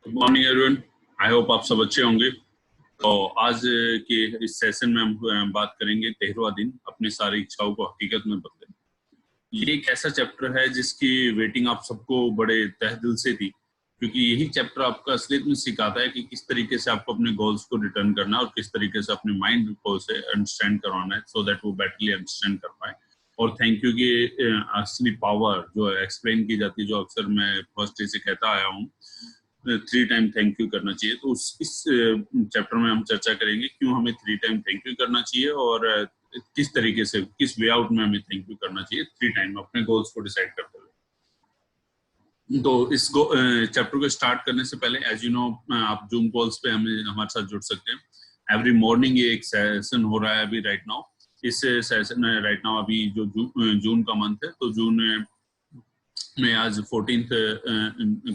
Good morning everyone. I hope आप सब अच्छे होंगे। तो आज के इस सेशन में हम बात करेंगे 13वां दिन, अपनी सारी इच्छाओं को हकीकत में बदलें। ये एक ऐसा चैप्टर है जिसकी वेटिंग आप सबको बड़े तहे दिल से थी, क्योंकि यही चैप्टर आपका असलियत में सिखाता है कि किस तरीके से आपको अपने गोल्स को रिटर्न करना है और किस तरीके से अपने माइंड को उसे अंडरस्टैंड करवाना है, सो दैट वो बेटरली अंडरस्टैंड कर पाए। और थैंक यू की असली पावर जो एक्सप्लेन की जाती है, जो अक्सर मैं फर्स्ट डे से कहता आया हूँ, 3 टाइम थैंक यू करना चाहिए। तो इस चैप्टर में हम चर्चा करेंगे क्यों हमें 3 टाइम थैंक यू करना चाहिए और किस तरीके से, किस वे आउट में हमें थैंक यू करना चाहिए 3 टाइम अपने गोल्स को डिसाइड करते हुए। तो इस चैप्टर को स्टार्ट करने से पहले, एज यू नो, आप जूम कॉल्स पे हमारे साथ जुड़ सकते हैं। एवरी मॉर्निंग ये एक सेशन हो रहा है अभी राइट नाउ। इस सेशन राइट नाउ अभी जो जून का मंथ है, तो जून में आज 14th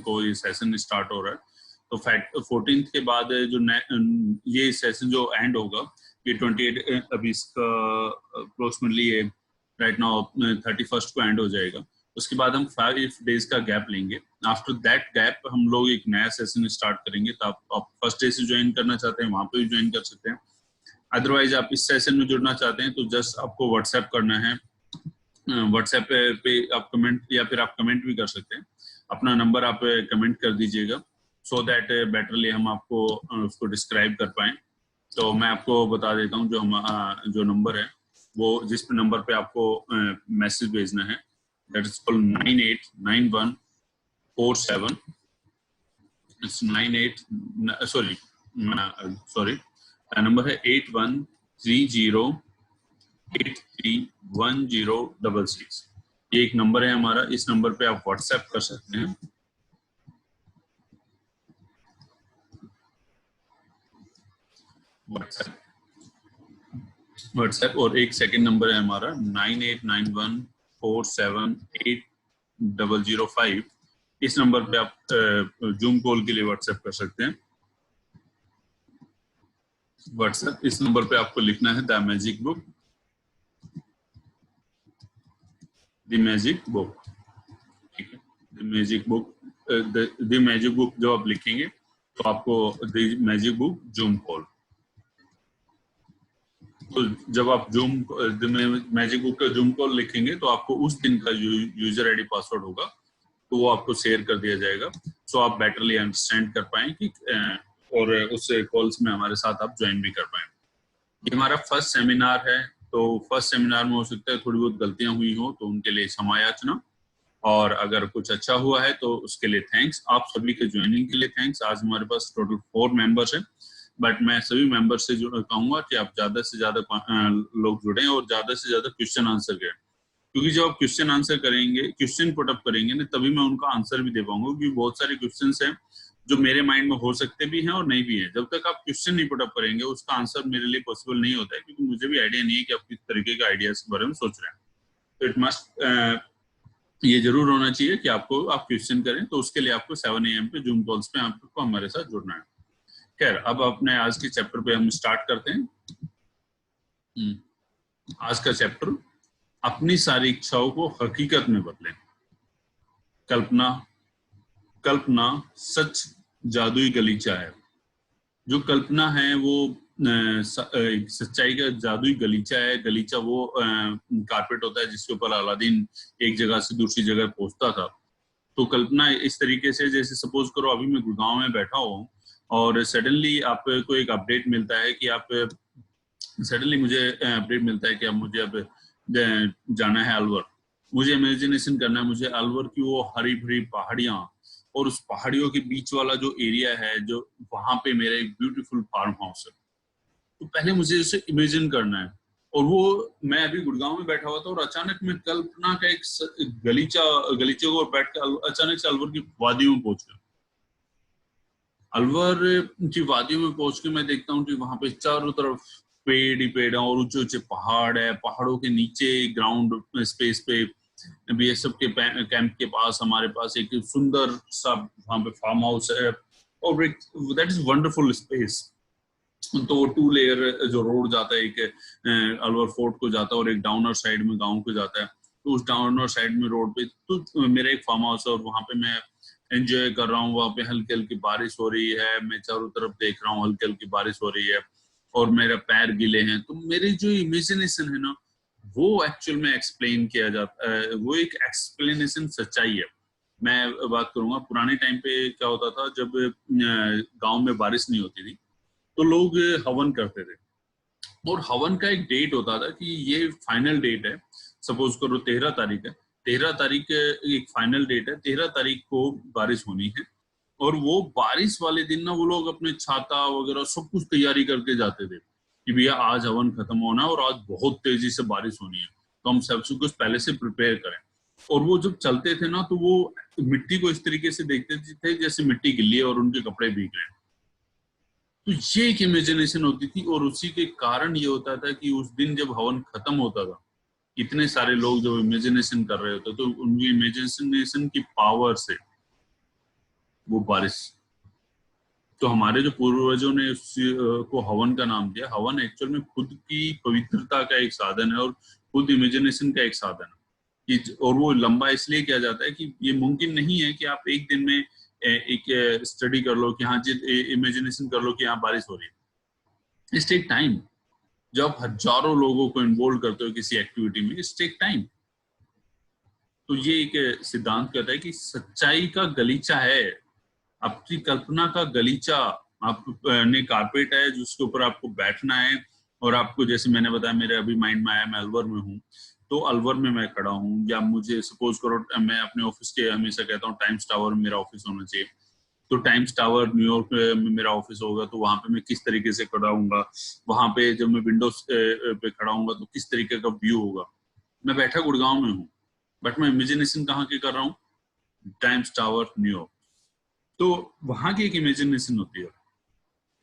को ये सेशन स्टार्ट हो रहा है। तो 14th के बाद जो ये सेशन जो एंड होगा, ये 28 अभी इसका अप्रोक्सीमेटली ये राइट नाउ 31st को एंड हो जाएगा। उसके बाद हम 5 डेज का गैप लेंगे। आफ्टर दैट गैप हम लोग एक नया सेशन स्टार्ट करेंगे। तो आप फर्स्ट डे से ज्वाइन करना चाहते हैं वहां पे भी ज्वाइन कर सकते हैं। अदरवाइज आप इस सेशन में जुड़ना चाहते हैं तो जस्ट आपको व्हाट्सएप करना है। व्हाट्सएप पे आप कमेंट, या फिर आप कमेंट भी कर सकते हैं, अपना नंबर आप कमेंट कर दीजिएगा, सो दैट बेटरली हम आपको उसको डिस्क्राइब कर पाएं। तो मैं आपको बता देता हूं जो नंबर है, वो जिस नंबर पे आपको मैसेज भेजना है, that is called 989147। It's 98 sorry number है 8130831066। ये एक नंबर है हमारा। इस नंबर पे आप व्हाट्सएप कर सकते हैं। व्हाट्सएप और एक सेकंड नंबर है हमारा 9891478005। इस नंबर पे आप जूम कॉल के लिए व्हाट्सएप कर सकते हैं। व्हाट्सएप इस नंबर पे आपको लिखना है the magic book, the magic book, ठीक है। The magic book, the magic book जब आप लिखेंगे तो आपको the magic book zoom call. तो जब आप जूम मैजिक बुक का जूम कॉल लिखेंगे तो आपको उस दिन का यूजर आईडी पासवर्ड होगा, तो वो आपको शेयर कर दिया जाएगा, सो आप बेटरली अंडरस्टैंड कर पाए कि और उस कॉल्स में हमारे साथ आप ज्वाइन भी कर पाए। ये हमारा फर्स्ट सेमिनार है, तो फर्स्ट सेमिनार में हो सकता है थोड़ी बहुत गलतियां हुई हो, तो उनके लिए क्षमा याचना, और अगर कुछ अच्छा हुआ है तो उसके लिए थैंक्स। आप सभी के ज्वाइनिंग के लिए थैंक्स। आज हमारे पास टोटल 4 मेंबर्स हैं, बट मैं सभी मेंबर से कहूंगा कि आप ज्यादा से ज्यादा लोग जुड़े और ज्यादा से ज्यादा क्वेश्चन आंसर करें, क्योंकि जब आप क्वेश्चन आंसर करेंगे, क्वेश्चन पुट अप करेंगे ना, तभी मैं उनका आंसर भी दे पाऊंगा, क्योंकि बहुत सारे क्वेश्चंस हैं जो मेरे माइंड में हो सकते भी हैं और नहीं भी है। जब तक आप क्वेश्चन नहीं पुट अप करेंगे, उसका आंसर मेरे लिए पॉसिबल नहीं होता है, क्योंकि मुझे भी आइडिया नहीं है कि आप किस तरीके का आइडियाज के बारे में सोच रहे हैं। तो इट मस्ट ये जरूर होना चाहिए कि आप क्वेश्चन करें। तो उसके लिए आपको 7 AM पे जूम कॉल्स पे आपको हमारे साथ जुड़ना है। खैर, अब अपने आज के चैप्टर पे हम स्टार्ट करते हैं। आज का चैप्टर, अपनी सारी इच्छाओं को हकीकत में बदलें। कल्पना सच जादुई गलीचा है। जो कल्पना है वो सच्चाई का जादुई गलीचा है। गलीचा वो कारपेट होता है जिसके ऊपर अलादीन एक जगह से दूसरी जगह पहुंचता था। तो कल्पना इस तरीके से, जैसे सपोज करो अभी मैं गुड़गांव में बैठा हूँ और सडनली आपको एक अपडेट मिलता है कि मुझे अपडेट मिलता है कि अब मुझे अब जाना है अलवर। मुझे इमेजिनेशन करना है, मुझे अलवर की वो हरी भरी पहाड़ियां और उस पहाड़ियों के बीच वाला जो एरिया है, जो वहां पे मेरा एक ब्यूटीफुल फार्म हाउस है। तो पहले मुझे इसे इमेजिन करना है। और वो मैं अभी गुड़गांव में बैठा हुआ था और अचानक मैं कल्पना का एक गलीचे को बैठ कर अचानक से अलवर की वादियों में पहुंच गया। अलवर की वादियों में पहुंच के मैं देखता हूँ कि वहां पे चारों तरफ पेड़ ही पेड़ है और ऊंचे ऊंचे पहाड़ है। पहाड़ों के नीचे ग्राउंड स्पेस पे बीएसएफ के कैंप के पास हमारे पास एक सुंदर सा वहां पे फार्म हाउस है, और दैट इज वंडरफुल स्पेस। तो 2 लेयर जो रोड जाता है, एक अलवर फोर्ट को जाता है और एक डाउनर साइड में गांव को जाता है। तो उस डाउनर साइड में रोड पे तो मेरा एक फार्म हाउस है और वहां पे मैं एंजॉय कर रहा हूँ, वहां पे हल्की हल्की बारिश हो रही है, मैं चारों तरफ देख रहा हूँ, हल्की हल्की बारिश हो रही है और मेरा पैर गीले हैं, तो मेरी जो इमेजिनेशन है ना वो एक्चुअल में एक्सप्लेन किया जाता है, वो एक एक्सप्लेनेशन सच्चाई है। मैं बात करूंगा पुराने टाइम पे क्या होता था, जब गांव में बारिश नहीं होती थी तो लोग हवन करते थे, और हवन का एक डेट होता था कि ये फाइनल डेट है, सपोज करो 13 तारीख है, 13 तारीख एक फाइनल डेट है, 13 तारीख को बारिश होनी है, और वो बारिश वाले दिन ना वो लोग अपने छाता वगैरह सब कुछ तैयारी करके जाते थे कि भैया आज हवन खत्म होना है और आज बहुत तेजी से बारिश होनी है, तो हम सब कुछ पहले से प्रिपेयर करें। और वो जब चलते थे ना तो वो मिट्टी को इस तरीके से देखते थे जैसे मिट्टी गिली है और उनके कपड़े भीग रहे हैं। तो ये एक इमेजिनेशन होती थी, और उसी के कारण ये होता था कि उस दिन जब हवन खत्म होता था, इतने सारे लोग जब इमेजिनेशन कर रहे होते तो उनकी इमेजिनेशन की पावर से वो बारिश, तो हमारे जो पूर्वजों ने उस को हवन का नाम दिया, हवन एक्चुअल में खुद की पवित्रता का एक साधन है और खुद इमेजिनेशन का एक साधन है। और वो लंबा इसलिए किया जाता है कि ये मुमकिन नहीं है कि आप एक दिन में एक स्टडी कर लो कि हाँ जी, इमेजिनेशन कर लो कि यहाँ बारिश हो रही है। It's take time. जब हजारों लोगों को इन्वॉल्व करते हो किसी एक्टिविटी में, इट्स टेक टाइम। तो ये एक सिद्धांत कहता है कि सच्चाई का गलीचा है, आपकी कल्पना का गलीचा, आप ने कारपेट है जिसके ऊपर आपको बैठना है, और आपको जैसे मैंने बताया मेरे अभी माइंड में आया, मैं अलवर में हूँ, तो अलवर में मैं खड़ा हूँ, या मुझे सपोज करो मैं अपने ऑफिस के हमेशा कहता हूँ टाइम्स टावर में मेरा ऑफिस होना चाहिए, तो टाइम्स टावर न्यूयॉर्क में मेरा ऑफिस होगा, तो वहां पे मैं किस तरीके से खड़ा हूँगा, वहां पे जब मैं विंडोज पे खड़ा हूँगा तो किस तरीके का व्यू होगा। मैं बैठा गुड़गांव में हूँ, बट मैं इमेजिनेशन कहाँ की कर रहा हूँ, टाइम्स टावर न्यूयॉर्क। तो वहां की एक इमेजिनेशन होती है।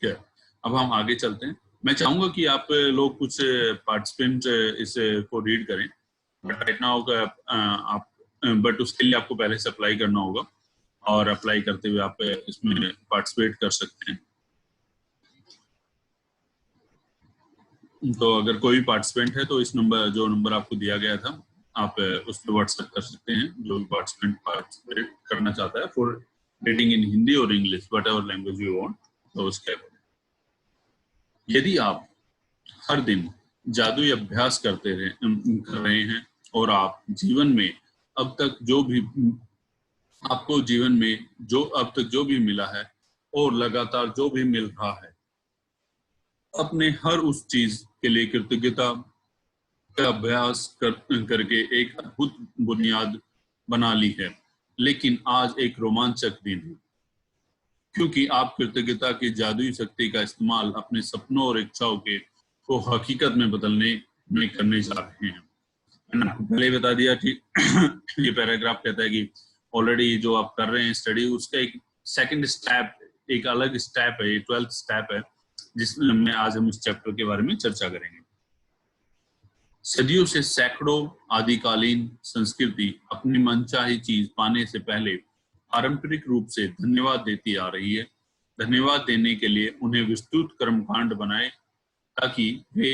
क्या, अब हम आगे चलते हैं। मैं चाहूंगा कि आप लोग कुछ पार्टिसिपेंट इस को रीड करें, बट राइट नाउ आप बट उसके लिए आपको पहले से अप्लाई करना होगा, और अप्लाई करते हुए आप इसमें पार्टिसिपेट कर सकते हैं। तो अगर कोई भी पार्टिसिपेंट है तो इस नंबर, जो नंबर आपको दिया गया था, आप उस पर व्हाट्सएप कर सकते हैं, जो भी पार्टिसिपेट करना चाहता है, फॉर रीडिंग इन हिंदी और English, what ever language you want. तो उसके यदि आप हर दिन जादुई अभ्यास कर रहे हैं, और आप जीवन में अब तक जो भी आपको जीवन में जो अब तक जो भी मिला है और लगातार जो भी मिल रहा है, अपने हर उस चीज के लिए कृतज्ञता का अभ्यास करके एक अद्भुत बुनियाद बना ली है। लेकिन आज एक रोमांचक दिन है, क्योंकि आप कृतज्ञता की जादुई शक्ति का इस्तेमाल अपने सपनों और इच्छाओं के को हकीकत में बदलने में करने जा रहे हैं। मैंने आपको पहले ही बता दिया कि ये पैराग्राफ कहता है कि ऑलरेडी जो आप कर रहे हैं स्टडी, उसका एक सेकंड स्टेप, एक अलग स्टेप है, 12th स्टेप है, जिसमें आज हम इस चैप्टर के बारे में चर्चा करेंगे। सदियों से सैकड़ों आदिकालीन संस्कृति अपनी मनचाही चीज पाने से पहले पारंपरिक रूप से धन्यवाद देती आ रही है। धन्यवाद देने के लिए उन्हें विस्तृत कर्मकांड बनाए ताकि वे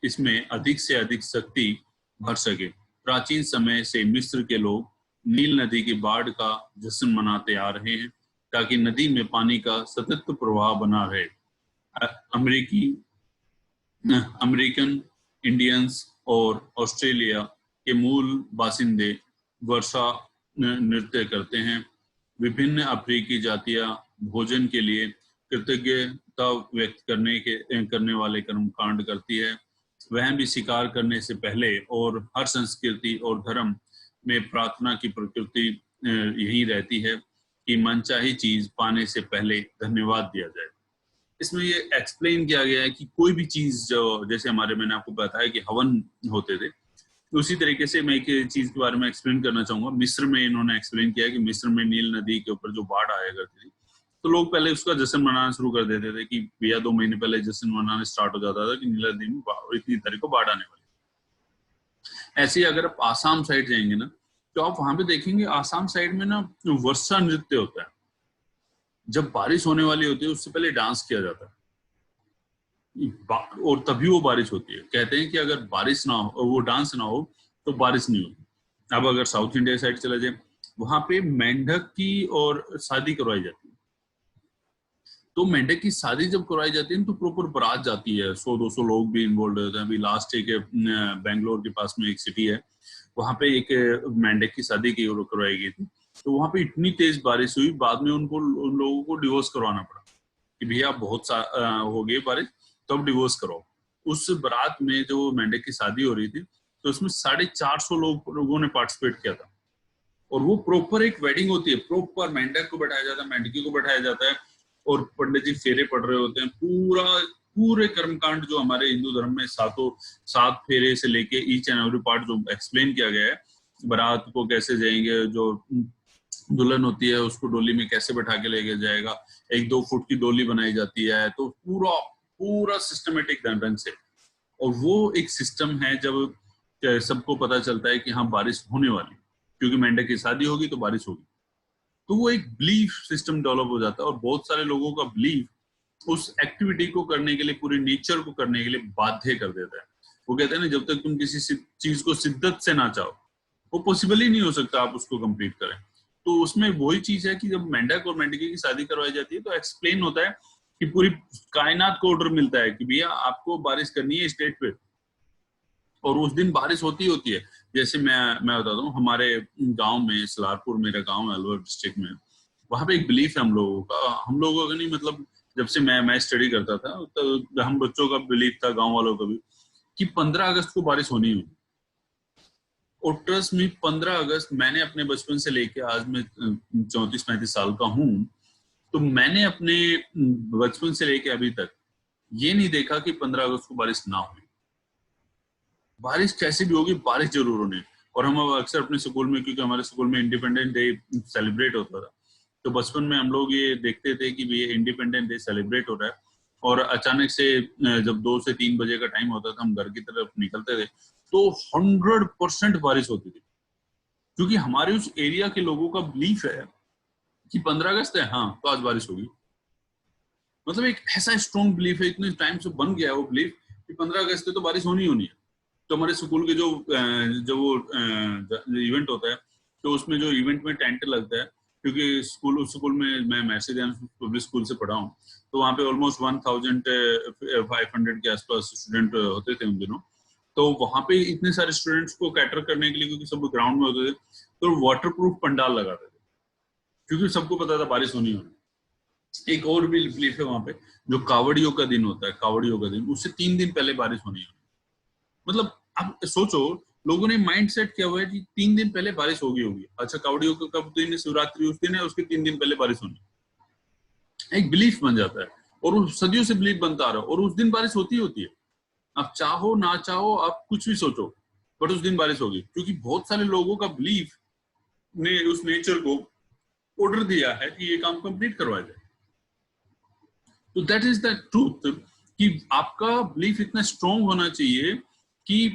इसमें अधिक से अधिक शक्ति भर सके। प्राचीन समय से मिस्र के लोग नील नदी की बाढ़ का जश्न मनाते आ रहे हैं ताकि नदी में पानी का सतत प्रवाह बना रहे। अमेरिकन इंडियंस और ऑस्ट्रेलिया के मूल बासिंदे वर्षा नृत्य करते हैं। विभिन्न अफ्रीकी जातियां भोजन के लिए कृतज्ञता व्यक्त करने वाले कर्मकांड करती है। वह भी शिकार करने से पहले, और हर संस्कृति और धर्म में प्रार्थना की प्रकृति यही रहती है कि मनचाही चीज पाने से पहले धन्यवाद दिया जाए। इसमें ये एक्सप्लेन किया गया है कि कोई भी चीज जो, जैसे हमारे, मैंने आपको बताया कि हवन होते थे, तो उसी तरीके से मैं एक चीज के बारे में एक्सप्लेन करना चाहूंगा। मिस्र में इन्होंने एक्सप्लेन किया है कि मिस्र में नील नदी के ऊपर जो बाढ़ आया करती थी, तो लोग पहले उसका जश्न मनाना शुरू कर देते थे कि भैया 2 महीने पहले जश्न मनाना स्टार्ट हो जाता था कि नील नदी में इतनी तारीख को बाढ़ आने वाली। ऐसे ही अगर आप आसाम साइड जाएंगे ना, तो आप वहां पे देखेंगे आसाम साइड में ना वर्षा नृत्य होता है। जब बारिश होने वाली होती है उससे पहले डांस किया जाता है, और तभी वो बारिश होती है। कहते हैं कि अगर बारिश ना हो, वो डांस ना हो, तो बारिश नहीं होती। अब अगर साउथ इंडिया साइड चले जाए, वहां पे मेंढक की और शादी करवाई जाती है। तो मेंढक की शादी जब करवाई जाती है तो प्रॉपर बारात जाती है, 100-200 लोग भी इन्वॉल्व होते हैं। अभी लास्ट एक बेंगलोर के पास में एक सिटी है, वहां पे एक मेंढक की शादी की करवाई गई थी। तो वहां पे इतनी तेज बारिश हुई, बाद में उन लोगों को डिवोर्स करवाना पड़ा कि भैया बहुत हो गई बारिश, तो अब डिवोर्स करो। उस बारात में जो मेंढक की शादी हो रही थी, तो उसमें 450 लोगों ने पार्टिसिपेट किया था। और वो प्रॉपर एक वेडिंग होती है, प्रॉपर मेंढक को बैठाया जाता है, मेंढकी को बैठाया जाता है, और पंडित जी फेरे पढ़ रहे होते हैं। पूरे कर्मकांड जो हमारे हिंदू धर्म में 7 फेरे से लेके ईच एंड एवरी पार्ट जो एक्सप्लेन किया गया है, बारात को कैसे जाएंगे, जो दुल्हन होती है उसको डोली में कैसे बैठा के लेके जाएगा, 1-2 फुट की डोली बनाई जाती है, तो पूरा पूरा सिस्टमेटिक ढंग से। और वो एक सिस्टम है जब सबको पता चलता है कि हाँ बारिश होने वाली, क्योंकि मेंढक की शादी होगी तो बारिश होगी। तो वो एक बिलीफ सिस्टम डेवलप हो जाता है, और बहुत सारे लोगों का बिलीफ उस एक्टिविटी को करने के लिए, पूरी नेचर को करने के लिए बाध्य कर देता है। वो कहते हैं ना, जब तक तुम किसी चीज को शिद्दत से ना चाहो, वो पॉसिबल ही नहीं हो सकता आप उसको कंप्लीट करें। तो उसमें वही चीज है कि जब मेंढक और मेंढकी की शादी करवाई जाती है तो एक्सप्लेन होता है कि पूरी कायनात को ऑर्डर मिलता है कि भैया आपको बारिश करनी है स्टेट पे, और उस दिन बारिश होती है। जैसे मैं बताता हूँ, हमारे गांव में, सलारपुर मेरा गांव है अलवर डिस्ट्रिक्ट में, वहां पे एक बिलीफ है हम लोगों का नहीं, मतलब जब से मैं स्टडी करता था तो हम बच्चों का बिलीफ था, गांव वालों का भी, कि 15 अगस्त को बारिश होनी होगी। और ट्रस्ट में 15 अगस्त, मैंने अपने बचपन से लेके आज मैं 34-35 साल का हूँ, तो मैंने अपने बचपन से लेके अभी तक ये नहीं देखा कि 15 अगस्त को बारिश ना हो। बारिश कैसे भी होगी, बारिश जरूर होनी है। और हम अक्सर अपने स्कूल में, क्योंकि हमारे स्कूल में इंडिपेंडेंस डे सेलिब्रेट होता था, तो बचपन में हम लोग ये देखते थे कि ये इंडिपेंडेंस डे सेलिब्रेट हो रहा है, और अचानक से जब 2 से 3 बजे का टाइम होता था, हम घर की तरफ निकलते थे, तो 100% बारिश होती थी। क्योंकि हमारे उस एरिया के लोगों का बिलीफ है कि 15 अगस्त है, हाँ तो आज बारिश होगी। मतलब एक ऐसा स्ट्रॉन्ग बिलीफ है, इतने टाइम से बन गया है वो बिलीफ कि 15 अगस्त है तो बारिश होनी होनी है। तो हमारे स्कूल के जो वो इवेंट होता है, तो उसमें जो इवेंट में टेंट लगता है, क्योंकि स्कूल में मैं मैसेज पब्लिक स्कूल से पढ़ा हूँ, तो वहाँ पे ऑलमोस्ट 1500 के आसपास स्टूडेंट होते थे उन दिनों। तो वहाँ पे इतने सारे स्टूडेंट्स को कैटर करने के लिए, क्योंकि सब ग्राउंड में होते थे, तो वाटर प्रूफ पंडाल लगाते थे, क्योंकि सबको पता था बारिश होनी होनी। एक और भी बिलीफ है वहाँ पे, जो कावड़ियों का दिन होता है, कावड़ियों का दिन, उससे 3 दिन पहले बारिश होनी है। मतलब आप सोचो, लोगों ने माइंड सेट किया हुआ है कि 3 दिन पहले बारिश होगी। अच्छा, कावड़ियों का कब दिन है? शिवरात्रि उस दिन है, उसके 3 दिन पहले बारिश होनी। एक बिलीफ बन जाता है, और उस सदियों से बिलीफ बनता आ रहा है, और उस दिन बारिश होती है। आप चाहो ना चाहो, आप कुछ भी सोचो, बट उस दिन बारिश होगी, क्योंकि बहुत सारे लोगों का बिलीफ ने उस नेचर को ऑर्डर दिया है कि ये काम कंप्लीट करवाया जाए। तो दैट इज द ट्रूथ, कि आपका बिलीफ इतना स्ट्रॉन्ग होना चाहिए कि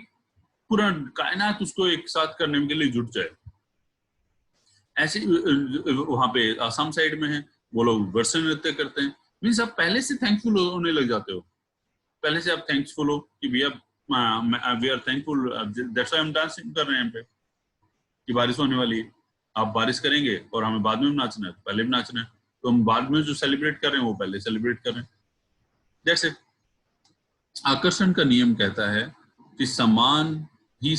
पूरा कायनात उसको एक साथ करने के लिए जुट जाए। ऐसे वहां पे आसाम साइड में है, वो लोग वर्षा नृत्य करते हैं। मीन्स आप पहले से थैंकफुल होने लग जाते हो, पहले से आप थैंकफुल हो कि भैया we are thankful, that's why हम डांसिंग कर रहे हैं पे कि बारिश होने वाली है। आप बारिश करेंगे और हमें बाद में भी नाचना है, तो पहले भी नाचना है, तो हम बाद में जो सेलिब्रेट कर रहे हैं वो पहले सेलिब्रेट कर रहे हैं। जैसे आकर्षण का नियम कहता है कि समान ही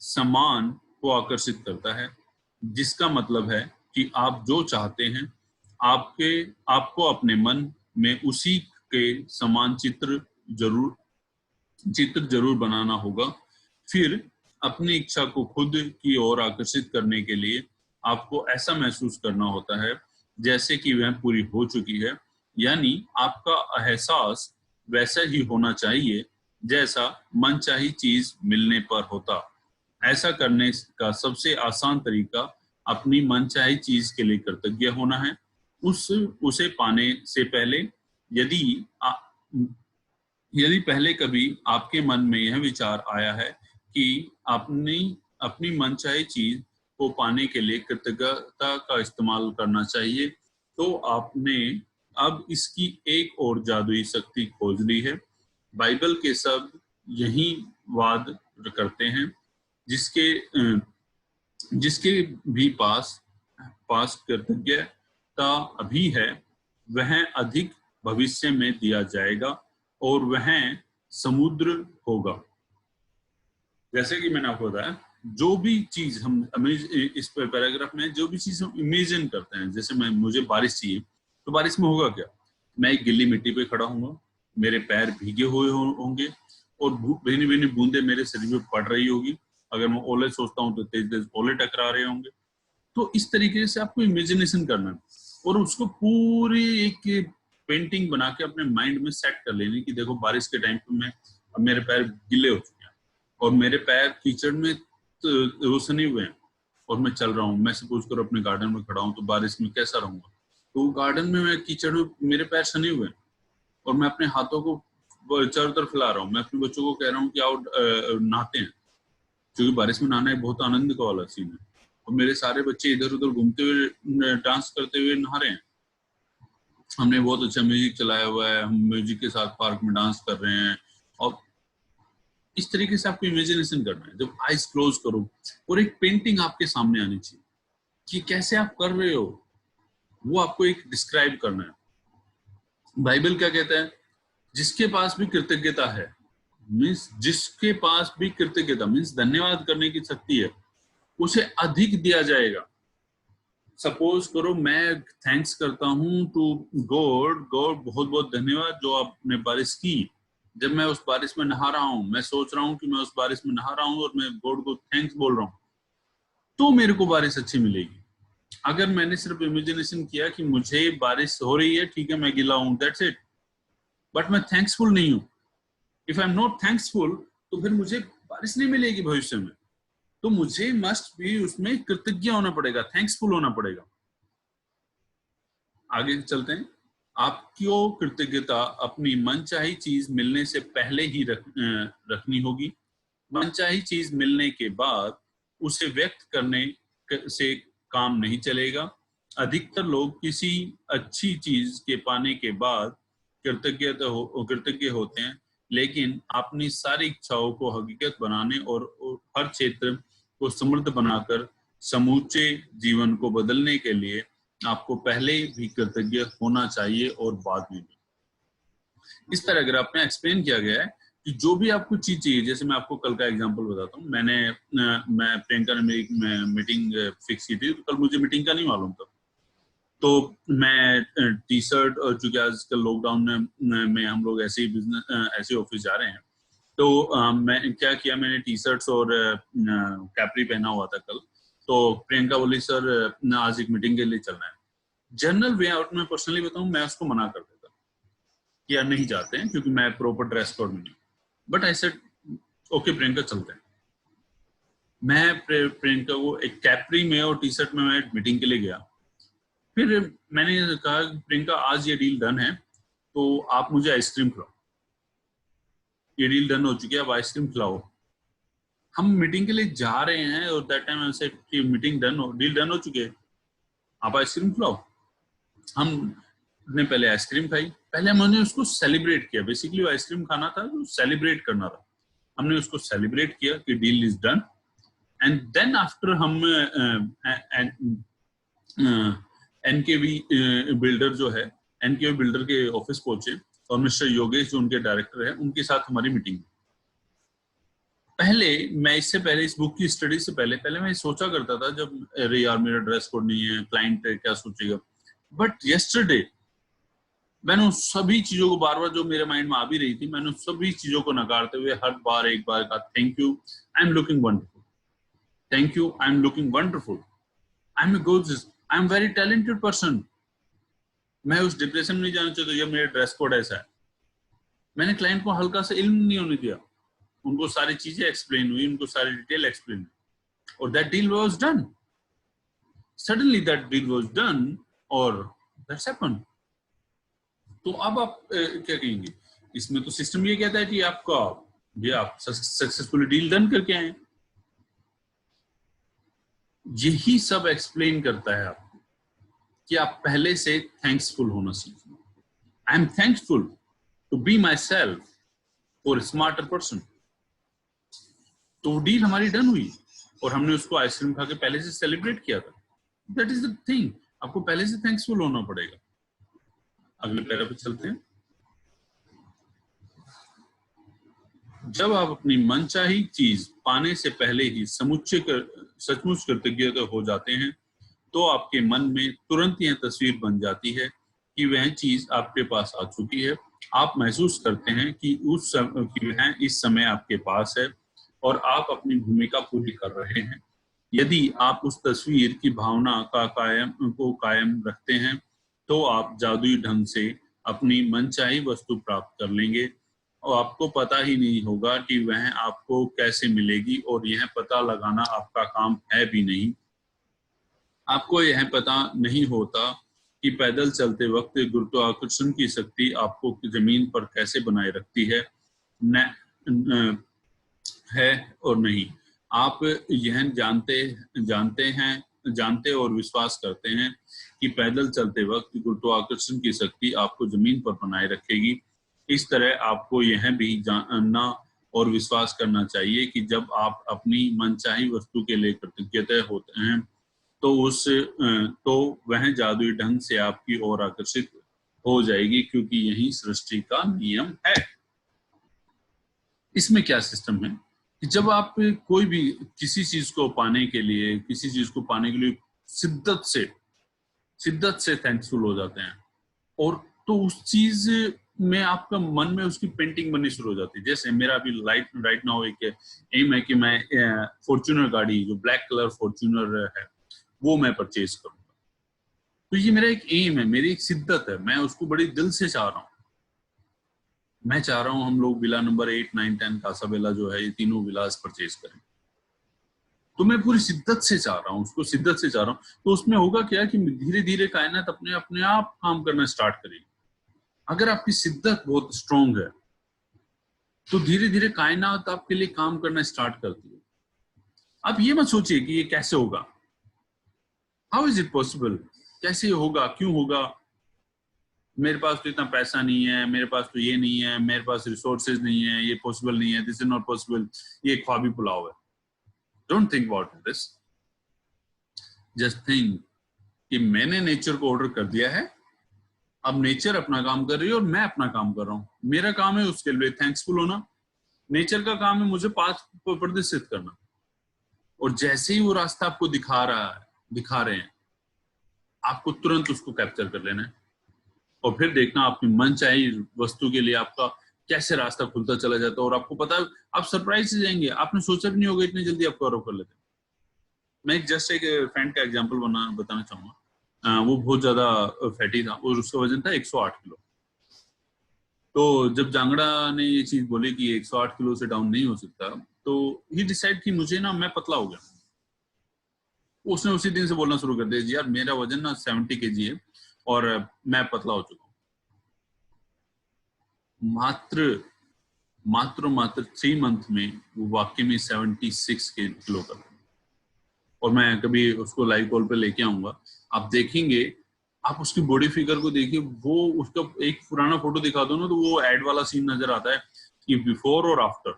समान को आकर्षित करता है, जिसका मतलब है कि आप जो चाहते हैं, आपको अपने मन में उसी के समान चित्र जरूर बनाना होगा। फिर अपनी इच्छा को खुद की ओर आकर्षित करने के लिए आपको ऐसा महसूस करना होता है जैसे कि वह पूरी हो चुकी है, यानी आपका एहसास वैसा ही होना चाहिए जैसा मनचाही चीज मिलने पर होता। ऐसा करने का सबसे आसान तरीका अपनी मनचाही चीज के लिए कृतज्ञ होना है। उसे पाने से पहले, यदि यदि पहले कभी आपके मन में यह विचार आया है कि अपनी अपनी मनचाही चीज को पाने के लिए कृतज्ञता का इस्तेमाल करना चाहिए, तो आपने अब इसकी एक और जादुई शक्ति खोज ली है। बाइबल के शब्द यही वाद करते हैं, जिसके भी पास कृतज्ञता अभी है वह अधिक भविष्य में दिया जाएगा और वह समुद्र होगा। जैसे कि मैंने आपको बताया, जो भी चीज हम इस पैराग्राफ में जो भी चीज हम इमेजिन करते हैं, जैसे मुझे बारिश चाहिए, तो बारिश में होगा क्या? मैं एक गिल्ली मिट्टी पे खड़ा हूँ, मेरे पैर भीगे हुए होंगे और भीनी भीनी बूंदे मेरे शरीर पे पड़ रही होगी। अगर मैं ओले सोचता हूँ तो तेज तेज ओले टकरा रहे होंगे। तो इस तरीके से आपको इमेजिनेशन करना है और उसको पूरी एक पेंटिंग बना के अपने माइंड में सेट कर लेनी कि देखो बारिश के टाइम पे अब मेरे पैर गिले हो चुके हैं और मेरे पैर कीचड़ में वो सने हुए हैं और मैं चल रहा हूँ। मैं सपोज करो अपने गार्डन में खड़ा हूँ तो बारिश में कैसा रहूंगा? तो गार्डन में मैं कीचड़ में मेरे पैर सने हुए हैं और मैं अपने हाथों को चारों तरफ फैला रहा हूँ। मैं अपने बच्चों को कह रहा हूँ कि आओ नहाते हैं, क्योंकि बारिश में नहाना एक बहुत आनंद का वाला सीन है। और मेरे सारे बच्चे इधर उधर घूमते हुए डांस करते हुए नहा रहे हैं। हमने बहुत अच्छा म्यूजिक चलाया हुआ है, हम म्यूजिक के साथ पार्क में डांस कर रहे हैं। और इस तरीके से आपको इमेजिनेशन करना है। जब आईज क्लोज करो और एक पेंटिंग आपके सामने आनी चाहिए कि कैसे आप कर रहे हो, वो आपको एक डिस्क्राइब करना है। बाइबल क्या कहता है? जिसके पास भी कृतज्ञता है, मीन्स जिसके पास भी कृतज्ञता मीन्स धन्यवाद करने की शक्ति है, उसे अधिक दिया जाएगा। सपोज करो मैं थैंक्स करता हूं टू गॉड, बहुत बहुत धन्यवाद जो आपने बारिश की। जब मैं उस बारिश में नहा रहा हूं, मैं सोच रहा हूं कि मैं उस बारिश में नहा रहा हूं और मैं गॉड को थैंक्स बोल रहा हूं, तो मेरे को बारिश अच्छी मिलेगी। अगर मैंने सिर्फ इमेजिनेशन किया कि मुझे बारिश हो रही है, ठीक है, मैं गिला हूं, दैट्स इट, बट मैं थैंक्सफुल नहीं हूं, if I am not thanksful, तो फिर मुझे बारिश नहीं मिलेगी भविष्य में। तो मुझे मस्ट भी उसमें कृतज्ञ होना पड़ेगा, थैंक्सफुल होना पड़ेगा। आगे चलते हैं। आपको कृतज्ञता अपनी मनचाही चीज मिलने से पहले ही रखनी होगी। मनचाही चीज मिलने के बाद उसे व्यक्त करने से काम नहीं चलेगा। अधिकतर लोग किसी अच्छी चीज के पाने के बाद कृतज्ञ होते हैं, लेकिन अपनी सारी इच्छाओं को हकीकत बनाने और हर क्षेत्र को समृद्ध बनाकर समूचे जीवन को बदलने के लिए आपको पहले भी कृतज्ञ होना चाहिए और बाद में भी। इस पैराग्राफ में एक्सप्लेन किया गया है कि जो भी आपको चीज चाहिए, जैसे मैं आपको कल का एग्जांपल बताता हूँ। मैं प्रियंका ने मेरी मीटिंग फिक्स की थी, तो कल मुझे मीटिंग का नहीं मालूम था, तो मैं टी शर्ट, और चूंकि आजकल लॉकडाउन में हम लोग ऐसे ही बिजनेस ऐसे ऑफिस जा रहे हैं, तो मैं क्या किया, मैंने टी शर्ट्स और कैपरी पहना हुआ था कल। तो प्रियंका बोली सर आज एक मीटिंग के लिए चलना है। जनरल वे आउट में पर्सनली बताऊं, मैं उसको मना कर देता कि यार नहीं जाते हैं, क्योंकि मैं प्रॉपर ड्रेस कोड में नहीं। But I said okay Priyanka चलते हैं। मैं प्रियंका को एक कैपरी में और टी शर्ट में मैं मीटिंग के लिए गया। फिर मैंने कहा प्रियंका आज ये डील डन है, तो आप मुझे आइसक्रीम खिलाओ। ये डील डन हो चुकी है, आप आइसक्रीम खिलाओ। हम मीटिंग के लिए जा रहे हैं और दैट टाइम ऐसे कि मीटिंग डील डन हो चुकी है, आप आइसक्रीम खिलाओ। हमने पहले आइसक्रीम खाई, पहले हमने उसको सेलिब्रेट किया। बेसिकली आइसक्रीम खाना था, तो सेलिब्रेट करना था। हमने उसको सेलिब्रेट किया कि deal is done. And then after हम एनकेवी बिल्डर जो है, एनकेवी बिल्डर के ऑफिस पहुंचे और मिस्टर योगेश जो उनके डायरेक्टर है, उनके साथ हमारी मीटिंग। पहले मैं इससे पहले इस बुक की स्टडी से पहले मैं सोचा करता था, जब अरे यार मेरा ड्रेस कोड नहीं है, क्लाइंट क्या सोचेगा। बट यस्टरडे मैंने उन सभी चीजों को बार बार जो मेरे माइंड में आ भी रही थी, मैंने उस सभी चीजों को नकारते हुए हर बार एक बार कहा thank you, I am looking wonderful, thank you, I am looking wonderful, I am a good, I am very talented person. मैं उस डिप्रेशन में नहीं जाना चाहता जब मेरा ड्रेस कोड ऐसा है। मैंने क्लाइंट को हल्का सा इल्म नहीं होने दिया, उनको सारी चीजें एक्सप्लेन हुई, उनको सारी डिटेल एक्सप्लेन हुई, और that deal was done. Suddenly that deal was done और दैट्स हैपेंड। तो अब आप क्या कहेंगे? इसमें तो सिस्टम ये कहता है कि आपका ये आप सक्सेसफुली डील डन करके आए। यही सब एक्सप्लेन करता है आपको कि आप पहले से थैंक्सफुल होना सीखें। I am thankful to be myself for smarter person. तो डील हमारी डन हुई और हमने उसको आइसक्रीम खा के पहले से सेलिब्रेट किया था। दैट इज द थिंग, आपको पहले से थैंक्सफुल होना पड़ेगा। अगले पैरा पे चलते हैं। जब आप अपनी मनचाही चीज पाने से पहले ही सचमुच कृतज्ञ हो जाते हैं तो आपके मन में तुरंत यह तस्वीर बन जाती है कि वह चीज आपके पास आ चुकी है। आप महसूस करते हैं कि वह इस समय आपके पास है और आप अपनी भूमिका पूरी कर रहे हैं। यदि आप उस तस्वीर की भावना का कायम रखते हैं तो आप जादुई ढंग से अपनी मनचाही वस्तु प्राप्त कर लेंगे और आपको पता ही नहीं होगा कि वह आपको कैसे मिलेगी और यह पता लगाना आपका काम है भी नहीं। आपको यह पता नहीं होता कि पैदल चलते वक्त गुरुत्वाकर्षण की शक्ति आपको जमीन पर कैसे बनाए रखती है है और नहीं। आप यह जानते और विश्वास करते हैं कि पैदल चलते वक्त गुरुत्वाकर्षण की शक्ति आपको जमीन पर बनाए रखेगी। इस तरह आपको यह भी जानना और विश्वास करना चाहिए कि जब आप अपनी मनचाही वस्तु के लिए कृतज्ञ होते हैं तो वह जादुई ढंग से आपकी ओर आकर्षित हो जाएगी, क्योंकि यही सृष्टि का नियम है। इसमें क्या सिस्टम है कि जब आप कोई भी किसी चीज को पाने के लिए शिद्दत से थैंकफुल हो जाते हैं और तो उस चीज में आपका मन में उसकी पेंटिंग बननी शुरू हो जाती है। जैसे मेरा अभी राइट नाउ एक एम है कि मैं फॉर्च्यूनर गाड़ी, जो ब्लैक कलर फॉर्च्यूनर है, वो मैं परचेज करूंगा। तो ये मेरा एक एम है, मेरी एक शिद्दत है, मैं उसको बड़ी दिल से चाह रहा हूँ। मैं चाह रहा हूँ हम लोग विला नंबर 8, 9, 10 कासाबेला जो है, ये तीनों विलास परचेज करें। तो मैं पूरी शिद्दत से चाह रहा हूँ, उसको शिद्दत से चाह रहा हूँ। तो उसमें होगा क्या कि धीरे धीरे कायनात अपने आप काम करना स्टार्ट करेगी। अगर आपकी शिद्दत बहुत स्ट्रांग है तो धीरे धीरे कायनात आपके लिए काम करना स्टार्ट करती है। आप ये मत सोचिए कि ये कैसे होगा, हाउ इज इट पॉसिबल, कैसे होगा, क्यों होगा, मेरे पास तो इतना पैसा नहीं है, मेरे पास तो ये नहीं है, मेरे पास रिसोर्सेज नहीं है, ये पॉसिबल नहीं है, दिस इज नॉट पॉसिबल, ये ख्वाबी पुलाव है। Don't think about this, just think कि मैंने नेचर को ऑर्डर कर दिया है, अब नेचर अपना काम कर रही है और मैं अपना काम कर रहा हूं। मेरा काम है उसके लिए थैंक्सफुल होना, नेचर का काम है मुझे पाथ प्रदर्शित करना। और जैसे ही वो रास्ता आपको दिखा रहे हैं, आपको तुरंत उसको कैप्चर कर लेना है और फिर देखना आपकी मनचाही वस्तु के लिए आपका कैसे रास्ता खुलता चला जाता है। और आपको पता है, आप सरप्राइज से जाएंगे, आपने सोचा भी नहीं होगा इतनी जल्दी आपको कवर कर लेते हैं। मैं एक फ्रेंड का एग्जांपल बताना चाहूंगा। वो बहुत ज्यादा फैटी था और उसका वजन था 108 किलो। तो जब जांगड़ा ने ये चीज बोली कि 108 किलो से डाउन नहीं हो सकता, तो ही डिसाइड कि मुझे ना, मैं पतला हो गया। उसने उसी दिन से बोलना शुरू कर दिया, जी यार मेरा वजन ना 70 kg है और मैं पतला हो चुका हूँ। मात्र 3 मंथ में वो वाकई में 76 किलो का। और मैं कभी उसको लाइव कॉल पे लेके आऊंगा, आप देखेंगे, आप उसकी बॉडी फिगर को देखिए, वो उसका एक पुराना फोटो दिखा दो ना तो वो एड वाला सीन नजर आता है कि बिफोर और आफ्टर।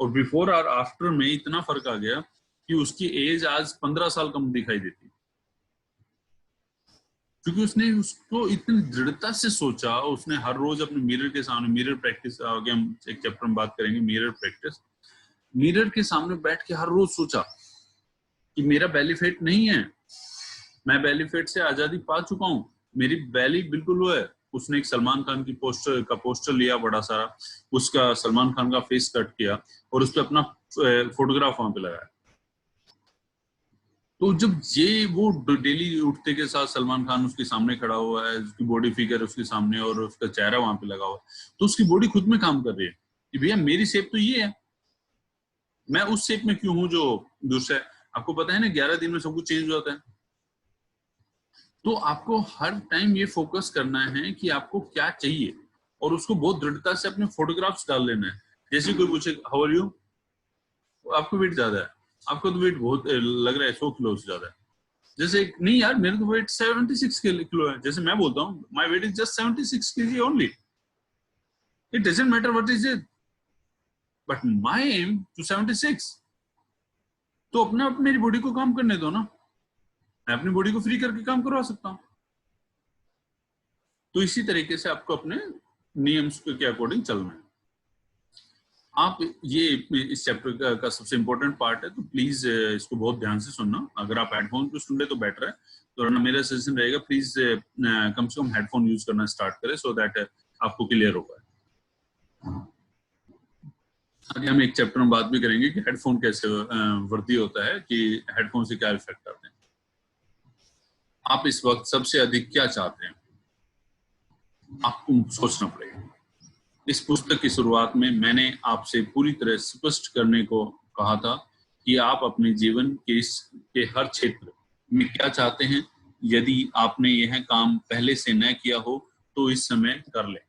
और बिफोर और आफ्टर में इतना फर्क आ गया कि उसकी एज आज 15 साल कम दिखाई देती, क्योंकि उसने उसको इतनी दृढ़ता से सोचा। उसने हर रोज अपने मिरर के सामने, मिरर प्रैक्टिस, आगे हम एक चैप्टर में बात करेंगे मिरर प्रैक्टिस, मिरर के सामने बैठ के हर रोज सोचा कि मेरा बेली फैट नहीं है, मैं बेली फैट से आजादी पा चुका हूँ, मेरी बेली बिल्कुल वो है। उसने एक सलमान खान की पोस्टर लिया बड़ा सारा, उसका सलमान खान का फेस कट किया और उस पर अपना फोटोग्राफ वहां पे लगाया। तो जब ये वो डेली उठते के साथ सलमान खान उसके सामने खड़ा हुआ है, उसकी बॉडी फिगर उसके सामने और उसका चेहरा वहां पे लगा हुआ है, तो उसकी बॉडी खुद में काम कर रही है कि भैया मेरी शेप तो ये है, मैं उस शेप में क्यों हूं जो दूसरा है। आपको पता है ना 11 दिन में सब कुछ चेंज हो जाता है। तो आपको हर टाइम ये फोकस करना है कि आपको क्या चाहिए और उसको बहुत दृढ़ता से अपने फोटोग्राफ्स डाल लेना है। जैसे कोई पूछे हाउ आर यू, आपको वेट ज्यादा है, आपको तो वेट बहुत लग रहा है 100 किलो से ज्यादा है। जैसे नहीं यार मेरे तो वेट 76 किलो है, जैसे मैं बोलता हूँ my weight is just 76 kg only, it doesn't matter what is it, but my aim to 76। तो अपने आप मेरी बॉडी को काम करने दो ना, मैं अपनी बॉडी को फ्री करके काम करवा सकता हूं। तो इसी तरीके से आपको अपने नियम्स के अकॉर्डिंग चलना है। आप ये इस चैप्टर का सबसे इंपॉर्टेंट पार्ट है, तो प्लीज इसको बहुत ध्यान से सुनना। अगर आप हेडफोन पे सुन रहे तो बेटर है, तो मेरा सजेशन रहेगा प्लीज कम से कम हेडफोन यूज करना स्टार्ट करें, सो दैट आपको क्लियर होगा। आगे हम एक चैप्टर में बात भी करेंगे कि हेडफोन कैसे वर्दी होता है, कि हेडफोन से क्या इफेक्ट आते हैं। आप इस वक्त सबसे अधिक क्या चाहते हैं, आपको सोचना पड़ेगा। इस पुस्तक की शुरुआत में मैंने आपसे पूरी तरह स्पष्ट करने को कहा था कि आप अपने जीवन के हर क्षेत्र में क्या चाहते हैं। यदि आपने यह काम पहले से न किया हो तो इस समय कर लें।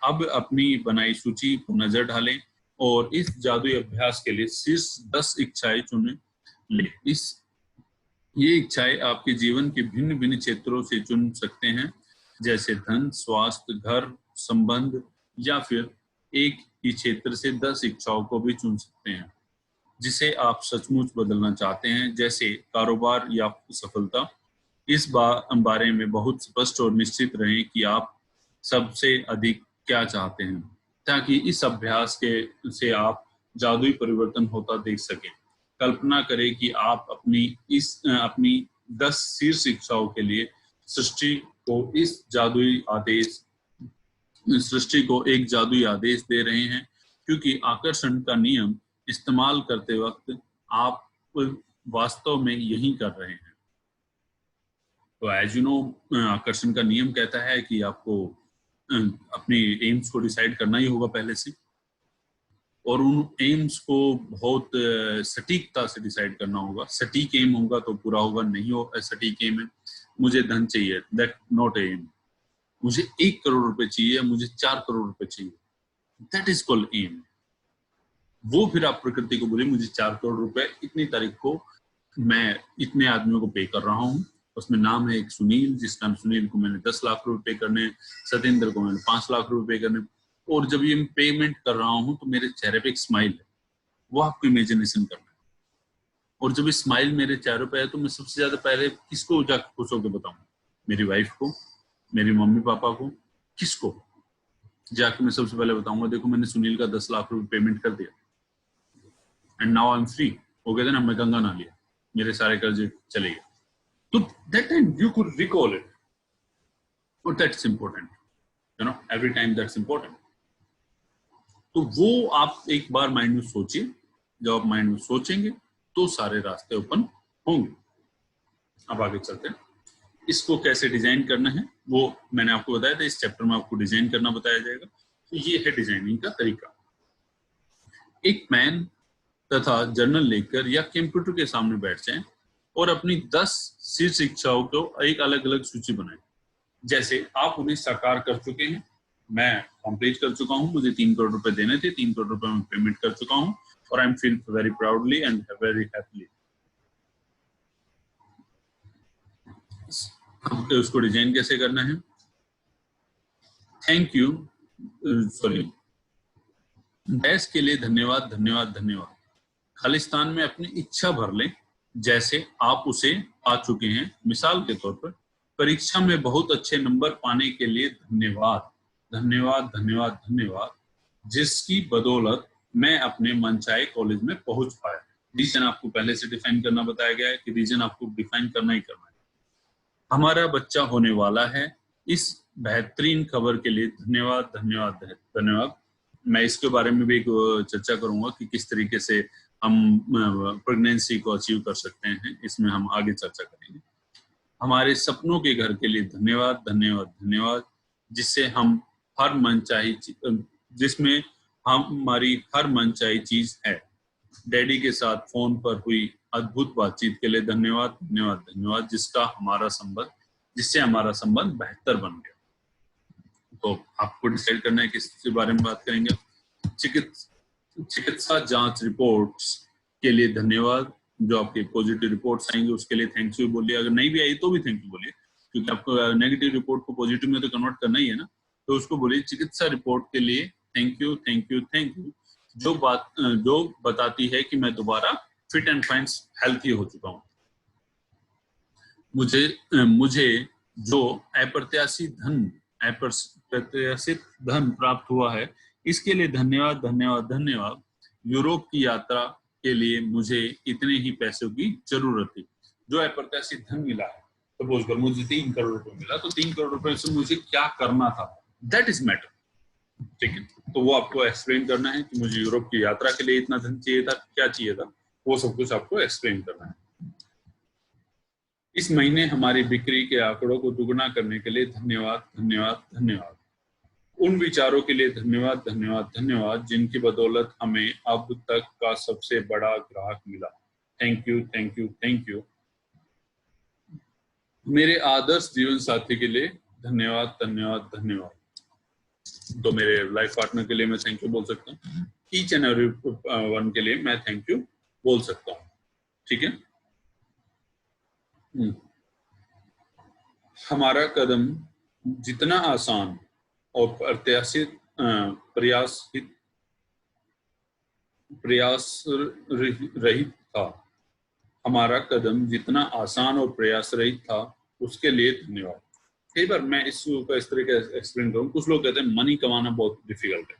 अब अपनी बनाई सूची पर नजर डालें और इस जादुई अभ्यास के लिए शीर्ष 10 इच्छाएं चुनें। ये इच्छाएं आपके जीवन के भिन्न भिन्न क्षेत्रों से चुन सकते हैं, जैसे धन, स्वास्थ्य, घर, संबंध, या फिर एक ही क्षेत्र से 10 इच्छाओं को भी चुन सकते हैं जिसे आप सचमुच बदलना चाहते हैं, जैसे कारोबार या सफलता। इस बारे में बहुत स्पष्ट और निश्चित रहें कि आप सबसे अधिक क्या चाहते हैं, ताकि इस अभ्यास से आप जादुई परिवर्तन होता देख सकें। कल्पना करें कि आप अपनी 10 शीर्ष इच्छाओं के लिए सृष्टि को एक जादुई आदेश दे रहे हैं, क्योंकि आकर्षण का नियम इस्तेमाल करते वक्त आप वास्तव में यही कर रहे हैं। तो एज यू नो, आकर्षण का नियम कहता है कि आपको अपने एम्स को डिसाइड करना ही होगा पहले से, और उन एम्स को बहुत सटीकता से डिसाइड करना होगा। सटीक एम होगा तो पूरा होगा, नहीं हो सटीक एम है, मुझे धन चाहिए, दैट नॉट एम। मुझे 1 करोड़ रुपए चाहिए, मुझे 4 करोड़ रुपए चाहिए, दैट इज कॉल्ड एम। वो फिर आप प्रकृति को बोले मुझे 4 करोड़ रुपए इतनी तारीख को मैं इतने आदमियों को पे कर रहा हूँ। उसमें नाम है एक सुनील, जिसका सुनील को मैंने 10 लाख रुपए पे करने, सतेंद्र को मैंने 5 लाख रुपए पे करने। और जब ये पेमेंट कर रहा हूँ तो मेरे चेहरे पे एक स्माइल है, वो आपको इमेजिनेशन करना है। और जब इस स्माइल मेरे चेहरे पे है तो मैं सबसे ज्यादा पहले किसको जाकर खुश होकर बताऊं? मेरी वाइफ को, मेरी मम्मी पापा को, किसको जाके मैं सबसे पहले बताऊंगा, देखो मैंने सुनील का 10 लाख रुपए पेमेंट कर दिया and now I am free. वो कहते ना, मैं गंगा नहा लिया, मेरे सारे कर्जे चले गए। तो that time you could recall it, और that's important, you know, every time that's important. तो वो आप एक बार माइंड में सोचिए। जब आप माइंड में सोचेंगे तो सारे रास्ते ओपन होंगे। अब आगे चलते हैं। इसको कैसे डिजाइन करना है वो मैंने आपको बताया था, इस चैप्टर में आपको डिजाइन करना बताया जाएगा। तो ये है डिजाइनिंग का तरीका। एक पेन तथा जर्नल लेकर या कंप्यूटर के सामने बैठ जाएं और अपनी 10 शीर्ष इच्छाओं को एक अलग अलग सूची बनाएं। जैसे आप उन्हें साकार कर चुके हैं, मैं कंप्लीट कर चुका हूं, मुझे 3 करोड़ रुपए देने थे, 3 करोड़ रुपए मैं पेमेंट कर चुका हूं, और I am feel very proudly and very happily. उसको डिजाइन कैसे करना है? थैंक यू, सॉरी, डैश के लिए धन्यवाद, धन्यवाद, धन्यवाद। खालिस्तान में अपनी इच्छा भर लें जैसे आप उसे पा चुके हैं। मिसाल के तौर पर, परीक्षा में बहुत अच्छे नंबर पाने के लिए धन्यवाद, धन्यवाद, धन्यवाद, धन्यवाद, जिसकी बदौलत मैं अपने मनचाहे कॉलेज में पहुंच पाया। रीजन आपको पहले से डिफाइन करना बताया गया है कि रीजन आपको डिफाइन करना ही करना है। हमारा बच्चा होने वाला है, इस बेहतरीन खबर के लिए धन्यवाद, धन्यवाद, धन्यवाद। मैं इसके बारे में भी एक चर्चा करूंगा कि किस तरीके से हम प्रेगनेंसी को अचीव कर सकते हैं, इसमें हम आगे चर्चा करेंगे। हमारे सपनों के घर के लिए धन्यवाद, धन्यवाद, धन्यवाद, जिसमें हमारी हर मनचाही चीज है। डैडी के साथ फोन पर हुई अद्भुत बातचीत के लिए धन्यवाद, धन्यवाद, धन्यवाद, जिससे हमारा संबंध बेहतर बन गया। तो आपको डिसाइड करना है किसके बारे में बात करेंगे। चिकित्सा जांच रिपोर्ट्स के लिए धन्यवाद, जो आपके पॉजिटिव रिपोर्ट्स आएंगे उसके लिए थैंक यू बोलिए। अगर नहीं भी आई तो भी थैंक यू बोलिए, क्योंकि आपको नेगेटिव रिपोर्ट को पॉजिटिव में तो कन्वर्ट करना ही है ना। तो उसको बोलिए चिकित्सा रिपोर्ट के लिए thank you, thank you, thank you, जो बताती है कि मैं दोबारा फिट एंड फाइन हेल्थी हो चुका हूँ। मुझे जो अप्रत्याशित धन प्राप्त हुआ है, इसके लिए धन्यवाद धन्यवाद धन्यवाद। यूरोप की यात्रा के लिए मुझे इतने ही पैसों की जरूरत थी। जो अप्रत्याशित धन मिला है, सपोज कर मुझे 3 करोड़ रुपए मिला, तो 3 करोड़ रुपए से मुझे क्या करना था, दैट इज मैटर। ठीक है, तो वो आपको एक्सप्लेन करना है कि मुझे यूरोप की यात्रा के लिए इतना धन चाहिए था, क्या चाहिए था, वो सब कुछ आपको एक्सप्लेन करना है। इस महीने हमारी बिक्री के आंकड़ों को दुगना करने के लिए धन्यवाद धन्यवाद धन्यवाद। उन विचारों के लिए धन्यवाद धन्यवाद धन्यवाद जिनकी बदौलत हमें अब तक का सबसे बड़ा ग्राहक मिला। Thank you thank you thank you. मेरे आदर्श जीवन साथी के लिए धन्यवाद धन्यवाद धन्यवाद। तो मेरे लाइफ पार्टनर के लिए मैं थैंक यू बोल सकता हूँ। ईच एंड एवरी वन के लिए मैं थैंक यू बोल सकता हूँ। ठीक है। हमारा कदम जितना आसान और प्रयास रहित था, हमारा कदम जितना आसान और प्रयास रहित था, उसके लिए धन्यवाद। कई बार मैं इसको इस तरह का एक्सप्लेन करूँ, कुछ लोग कहते हैं मनी कमाना बहुत डिफिकल्ट है।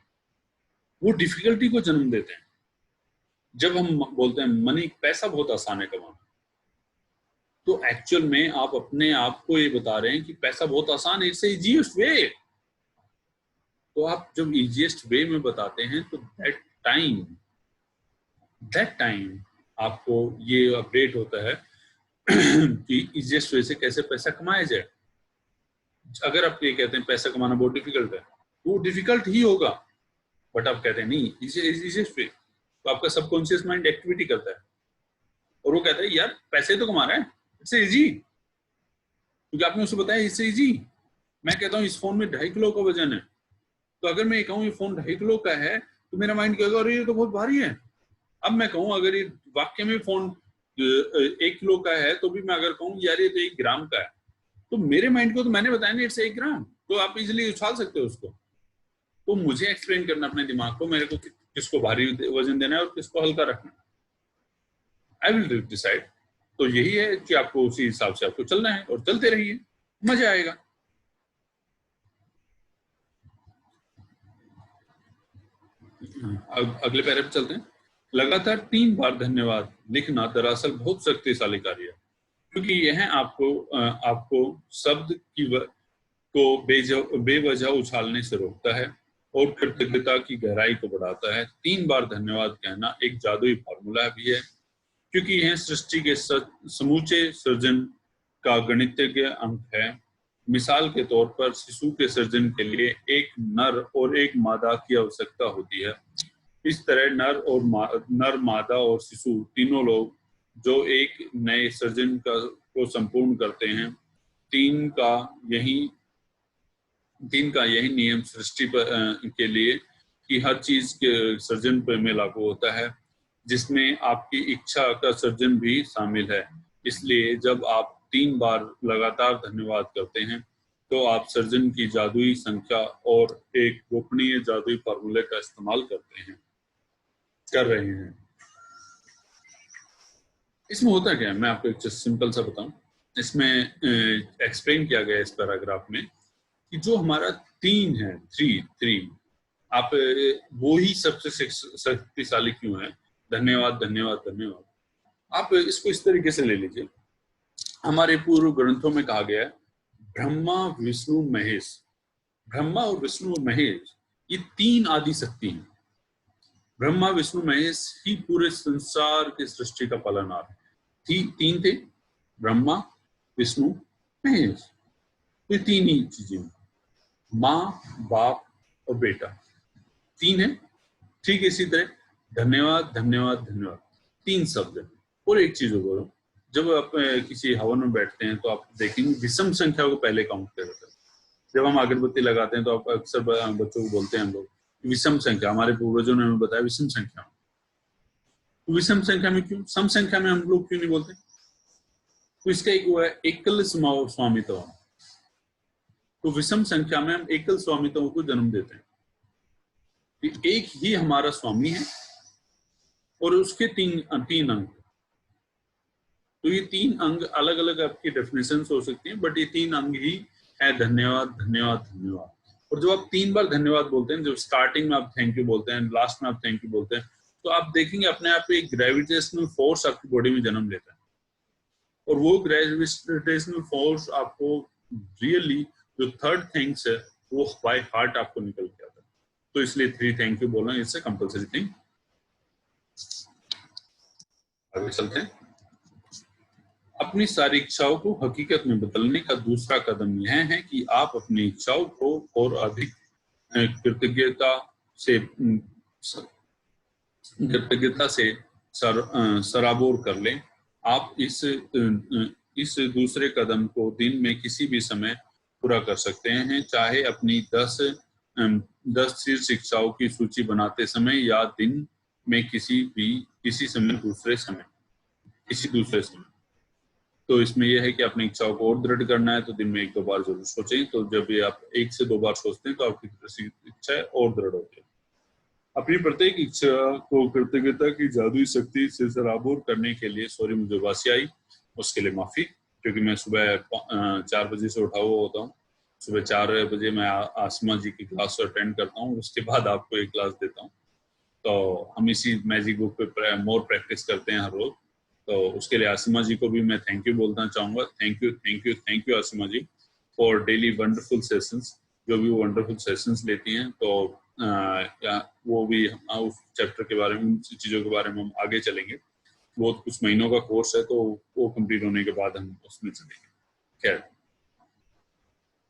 वो डिफिकल्टी को जन्म देते हैं। जब हम बोलते हैं मनी, पैसा बहुत आसान है कमाना, तो एक्चुअल में आप अपने आप को ये बता रहे हैं कि पैसा बहुत आसान है, इट्स इजीएस्ट वे। तो आप जब इजीएस्ट वे में बताते हैं, तो दैट टाइम आपको ये अपडेट होता है कि इजीएस्ट वे से कैसे पैसा कमाया जाए। अगर आप ये कहते हैं पैसा कमाना बहुत डिफिकल्ट है, वो डिफिकल्ट ही होगा, बट आप कहते हैं नहीं इजीएस्ट वे, तो आपका सबकॉन्शियस माइंड एक्टिविटी करता है और वो कहता है यार पैसे तो कमा रहा है, इट्स इजी, क्योंकि आपने उसे बताया इससे इजी। मैं कहता हूँ इस फोन में 2.5 किलो का वजन है, तो अगर मैं ये कहूँ ये फोन 2.5 किलो का है, तो मेरा माइंड कहेगा अरे ये तो बहुत भारी है। अब मैं कहूँ अगर ये वाक्य में फोन 1 किलो का है, तो भी मैं अगर कहूँ यार ये तो 1 ग्राम का है, तो मेरे माइंड को तो मैंने बताया ना इट्स 1 ग्राम, तो आप इजिली उछाल सकते हो उसको। तो मुझे एक्सप्लेन करना अपने दिमाग को, मेरे को किसको भारी वजन देना है और किसको हल्का रखना है, आई विल डिसाइड। तो यही है कि आपको उसी हिसाब से आपको चलना है और चलते रहिए, मजा आएगा। अगले पैरे पे चलते हैं। लगातार 3 बार धन्यवाद लिखना दरअसल बहुत शक्तिशाली कार्य है, क्योंकि यह आपको शब्द को बेवजह उछालने से रोकता है और कृतज्ञता की गहराई को बढ़ाता है। 3 बार धन्यवाद कहना एक जादुई फार्मूला भी है, क्योंकि यह सृष्टि के समूचे सृजन का गणितीय अंक है। मिसाल के तौर पर शिशु के सृजन के लिए एक नर और एक मादा की आवश्यकता होती है। इस तरह नर मादा और शिशु तीनों लोग जो एक नए सृजन को संपूर्ण करते हैं। तीन का यही नियम सृष्टि के लिए कि हर चीज के सृजन पर में लागू होता है, जिसमें आपकी इच्छा का सृजन भी शामिल है। इसलिए जब आप 3 बार लगातार धन्यवाद करते हैं, तो आप सृजन की जादुई संख्या और एक गोपनीय जादुई फार्मूले का इस्तेमाल कर रहे हैं। इसमें होता क्या है, मैं आपको एक सिंपल सा बताऊं। इसमें एक्सप्लेन किया गया इस पैराग्राफ में कि जो हमारा 3 है, 3 आप वो ही सबसे शक्तिशाली क्यों है। धन्यवाद धन्यवाद धन्यवाद। आप इसको इस तरीके से ले लीजिए, हमारे पूर्व ग्रंथों में कहा गया है ब्रह्मा विष्णु महेश। ब्रह्मा और विष्णु और महेश ये 3 आदि शक्ति हैं। ब्रह्मा विष्णु महेश ही पूरे संसार के सृष्टि का पालनहार है। 3 थे, ब्रह्मा विष्णु महेश, ये 3 ही चीजें, माँ बाप और बेटा 3 है। ठीक इसी तरह धन्यवाद धन्यवाद धन्यवाद 3 शब्द है। और एक चीज बोलो, जब आप किसी हवन में बैठते हैं तो आप देखेंगे विषम संख्या को पहले काउंट करते हैं। जब हम अगरबत्ती लगाते हैं तो आप अक्सर बच्चों को बोलते हैं हम लोग विषम संख्या, हमारे पूर्वजों ने हमें बताया विषम संख्या। तो विषम संख्या में क्यों, सम संख्या में हम लोग क्यों नहीं बोलते? तो इसका एक वो है एकल स्वामित्व। तो विषम संख्या में हम एकल स्वामित्व को जन्म देते हैं। एक ही हमारा स्वामी है और उसके तीन अंग। तो ये 3 अंग अलग अलग आपकी डेफिनेशंस हो सकती हैं, बट ये 3 अंग ही है धन्यवाद धन्यवाद धन्यवाद। और जब आप 3 बार धन्यवाद बोलते हैं, जब स्टार्टिंग में आप थैंक यू बोलते हैं, लास्ट में आप थैंक यू बोलते हैं, तो आप देखेंगे अपने आप एक ग्रेविटेशनल फोर्स आपकी बॉडी में जन्म लेता है। और वो ग्रेविटेशनल फोर्स आपको रियली जो थर्ड थिंग्स है वो बाय हार्ट आपको निकल के आता है। तो इसलिए 3 थैंक यू बोलना इससे कंपल्सरी थिंग। आगे चलते हैं। अपनी सारी इच्छाओं को हकीकत में बदलने का दूसरा कदम यह है कि आप अपनी इच्छाओं को और अधिक कृतज्ञता से सराबोर कर लें। आप इस दूसरे कदम को दिन में किसी भी समय पूरा कर सकते हैं, चाहे अपनी 10 शीर्ष इच्छाओं की सूची बनाते समय या दिन में किसी समय दूसरे समय। तो इसमें यह है कि अपनी इच्छाओं को और दृढ़ करना है तो दिन में 1-2 बार जरूर सोचें। तो जब भी आप 1 से 2 बार सोचते हैं तो आपकी इच्छा और दृढ़ होती है। अपनी प्रत्येक इच्छा को कृतज्ञता की जादुई शक्ति से सराबोर करने के लिए, सॉरी मुझे वासी आई, उसके लिए माफी, क्योंकि मैं सुबह 4 बजे से उठा हुआ होता हूँ। सुबह 4 बजे मैं आसमा जी की क्लास अटेंड करता हूँ, उसके बाद आपको एक क्लास देता हूँ। तो हम इसी मैजिक बुक पे मोर प्रैक्टिस करते हैं हर रोज। तो उसके लिए आसिमा जी को भी मैं थैंक यू बोलना चाहूँगा। Thank you Asima ji for daily wonderful sessions. जो भी वो वंडरफुल सेशंस लेती हैं, तो वो भी उस चैप्टर के बारे में, उन चीज़ों के बारे में हम आगे चलेंगे। बहुत कुछ महीनों का कोर्स है, तो वो कंप्लीट होने के बाद हम उसमें चलेंगे। खैर,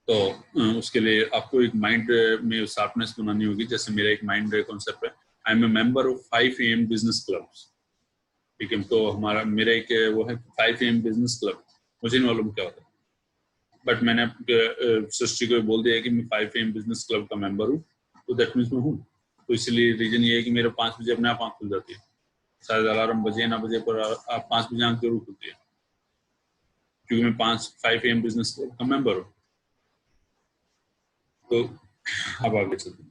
तो उसके लिए आपको एक माइंड में शार्पनेस बनानी होगी। जैसे मेरा एक माइंड कॉन्सेप्ट है, I am a member of 5 AM business clubs. ठीक है, तो मेरा एक वो है 5 AM बिजनेस क्लब। मुझे नहीं मालूम क्या होता है, बट मैंने सृष्टि को बोल दिया है कि मैं 5 AM बिजनेस क्लब का मेंबर हूँ, तो दैट मीन्स मैं हूँ। तो इसलिए रीजन ये है कि मेरे 5 बजे अपने आप आँख खुल जाती है। शायद अलार्म बजे ना बजे पर आप 5 बजे आँख जरूर खुलती है, क्योंकि मैं 5 AM बिजनेस क्लब का मेंबर हूँ। तो अब आगे चलते हैं।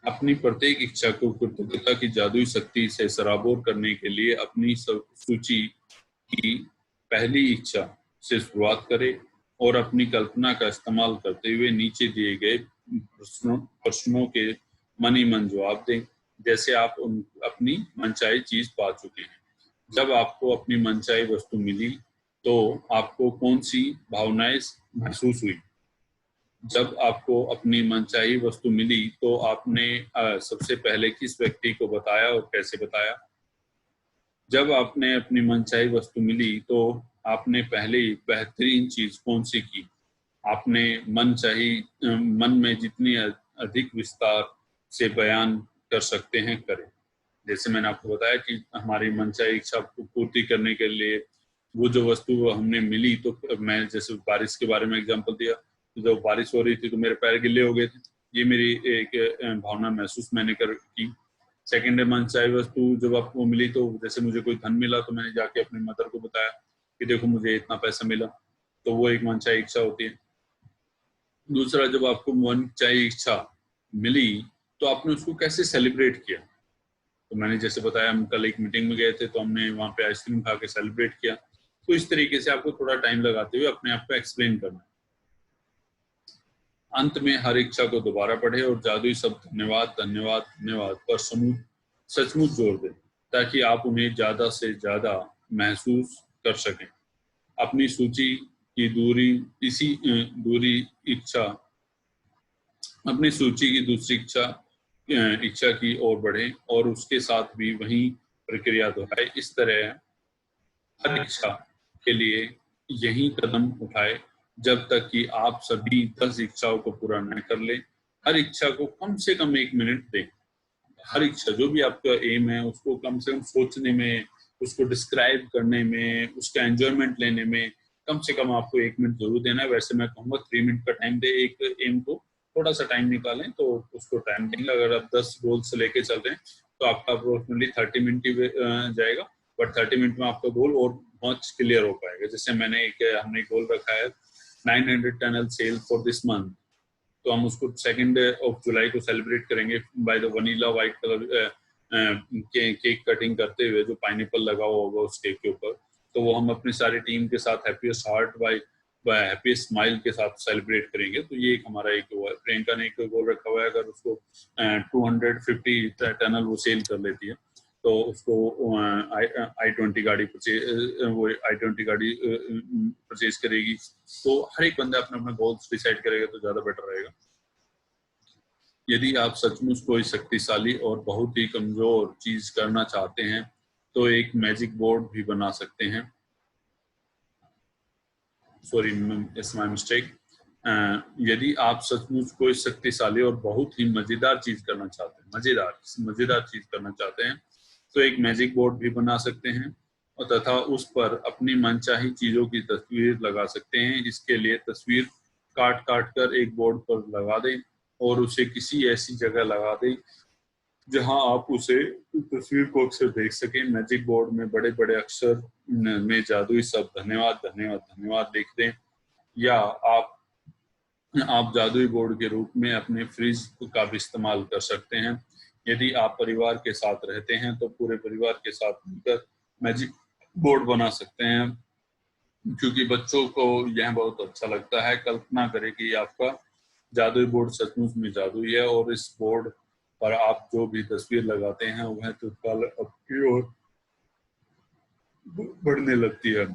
अपनी प्रत्येक इच्छा को कृतज्ञता की जादुई शक्ति से सराबोर करने के लिए अपनी सूची की पहली इच्छा से शुरुआत करें और अपनी कल्पना का इस्तेमाल करते हुए नीचे दिए गए प्रश्नों के मन ही मन जवाब दें, जैसे आप अपनी मनचाही चीज पा चुके हैं। जब आपको अपनी मनचाही वस्तु मिली तो आपको कौन सी भावनाएं महसूस हुई? जब आपको अपनी मनचाही वस्तु मिली तो आपने सबसे पहले किस व्यक्ति को बताया और कैसे बताया? जब आपने अपनी मनचाही वस्तु मिली तो आपने पहले बेहतरीन चीज कौन सी की? आपने मन में जितनी अधिक विस्तार से बयान कर सकते हैं करें। जैसे मैंने आपको बताया कि हमारी मनचाही इच्छा को पूर्ति करने के लिए वो जो वस्तु हमने मिली, तो मैं जैसे बारिश के बारे में एग्जांपल दिया, तो जब बारिश हो रही थी तो मेरे पैर गिले हो गए थे। ये मेरी एक भावना महसूस मैंने की। सेकेंड मनचाही वस्तु जब आपको मिली, तो जैसे मुझे कोई धन मिला तो मैंने जाके अपनी मदर को बताया कि देखो मुझे इतना पैसा मिला, तो वो एक मनचाही इच्छा होती है। दूसरा, जब आपको मनचाही इच्छा मिली तो आपने उसको कैसे सेलिब्रेट किया? तो मैंने जैसे बताया, हम कल एक मीटिंग में गए थे तो हमने वहाँ पे आइसक्रीम खा के सेलिब्रेट किया। तो इस तरीके से आपको थोड़ा टाइम लगाते हुए अपने आप को एक्सप्लेन करना है। अंत में हर इच्छा को दोबारा पढ़े और जादुई शब्द धन्यवाद धन्यवाद धन्यवाद पर सचमुच जोर दें, ताकि आप उन्हें ज्यादा से ज्यादा महसूस कर सकें। अपनी सूची की दूसरी इच्छा की ओर बढ़े और उसके साथ भी वही प्रक्रिया दोहराए। इस तरह हर इच्छा के लिए यही कदम उठाए जब तक कि आप सभी 10 इच्छाओं को पूरा न कर ले। हर इच्छा को कम से कम 1 मिनट दें। हर इच्छा, जो भी आपका एम है, उसको कम से कम सोचने में, उसको डिस्क्राइब करने में, उसका एंजॉयमेंट लेने में कम से कम आपको 1 मिनट जरूर देना है। वैसे मैं कहूँगा 3 मिनट का टाइम दे। एक एम को थोड़ा सा टाइम निकालें तो उसको टाइम देंगे। अगर आप 10 गोल से लेके चल रहे हैं तो आपका अप्रोक्सीमेटली 30 मिनट ही जाएगा, बट 30 मिनट में आपका गोल और बहुत क्लियर हो पाएगा। जैसे हमने गोल रखा है 900 tunnel sale for this month, तो हम उसको 2 जुलाई को सेलिब्रेट करेंगे by the vanilla white colour cake cutting करते हुए, जो पाइनएप्पल लगा हुआ होगा उस केक के ऊपर। तो वो हम अपनी सारी टीम के साथ happiest heart by happiest smile के साथ सेलिब्रेट करेंगे। तो ये एक हमारा एक वो है। प्रियंका ने एक गोल रखा हुआ है, अगर उसको 250 टनल वो सेल कर लेती है तो उसको i20 गाड़ी परचेज करेगी। तो हर एक बंदा अपना अपना गोल्स डिसाइड करेगा तो ज्यादा बेटर रहेगा। यदि आप सचमुच कोई शक्तिशाली और बहुत ही कमजोर चीज करना चाहते हैं तो एक मैजिक बोर्ड भी बना सकते हैं। Sorry, it's my mistake. यदि आप सचमुच कोई शक्तिशाली और बहुत ही मजेदार चीज करना चाहते हैं, मजेदार चीज करना चाहते हैं तो एक मैजिक बोर्ड भी बना सकते हैं और तथा उस पर अपनी मनचाही चीजों की तस्वीर लगा सकते हैं। इसके लिए तस्वीर काट कर एक बोर्ड पर लगा दें और उसे किसी ऐसी जगह लगा दें जहां आप उसे तस्वीर को अक्सर देख सकें। मैजिक बोर्ड में बड़े बड़े अक्षर में जादुई शब्द धन्यवाद धन्यवाद धन्यवाद लिख दें, या आप जादुई बोर्ड के रूप में अपने फ्रिज का भी इस्तेमाल कर सकते हैं। यदि आप परिवार के साथ रहते हैं तो पूरे परिवार के साथ मिलकर मैजिक बोर्ड बना सकते हैं, क्योंकि बच्चों को यह बहुत अच्छा लगता है। कल्पना करें कि आपका जादुई बोर्ड सचमुच में जादुई है और इस बोर्ड पर आप जो भी तस्वीर लगाते हैं वह तत्काल आपकी ओर बढ़ने लगती है।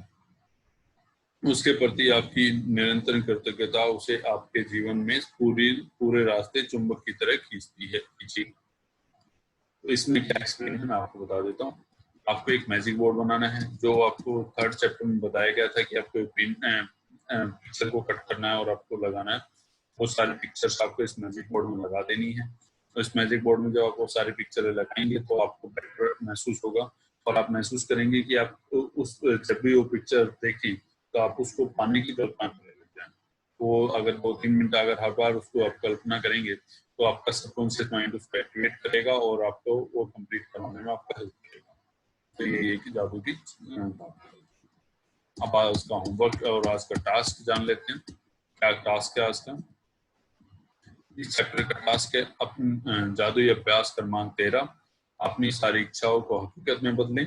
उसके प्रति आपकी निरंतर कृतज्ञता उसे आपके जीवन में पूरे रास्ते चुंबक की तरह खींचती है। तो इसमें क्या एक्सप्लेन है मैं आपको बता देता हूँ। आपको एक मैजिक बोर्ड बनाना है, जो आपको 3rd चैप्टर में बताया गया था कि आपको पिक्चर को कट करना है और आपको लगाना है। वो सारी पिक्चर्स आपको इस मैजिक बोर्ड में लगा देनी है। तो इस मैजिक बोर्ड में जब आप वो सारी पिक्चरें लगाएंगे तो आपको बेटर महसूस होगा और आप महसूस करेंगे कि आप जब भी वो पिक्चर देखें तो आप उसको पाने की कल्पना करने लग जाए। वो अगर 2-3 मिनट अगर हर बार उसको आप कल्पना करेंगे तो आपका सबकॉन्शियस माइंड उसको एक्टिवेट करेगा और आपको वो कंप्लीट करने में आपका हेल्प करेगा। तो ये एक जादू की अब आज का होमवर्क और आज का टास्क जान लेते हैं। क्या टास्क है आज का? इस चैप्टर का टास्क है जादुई अभ्यास क्रमांक 13, अपनी सारी इच्छाओं को हकीकत में बदलें।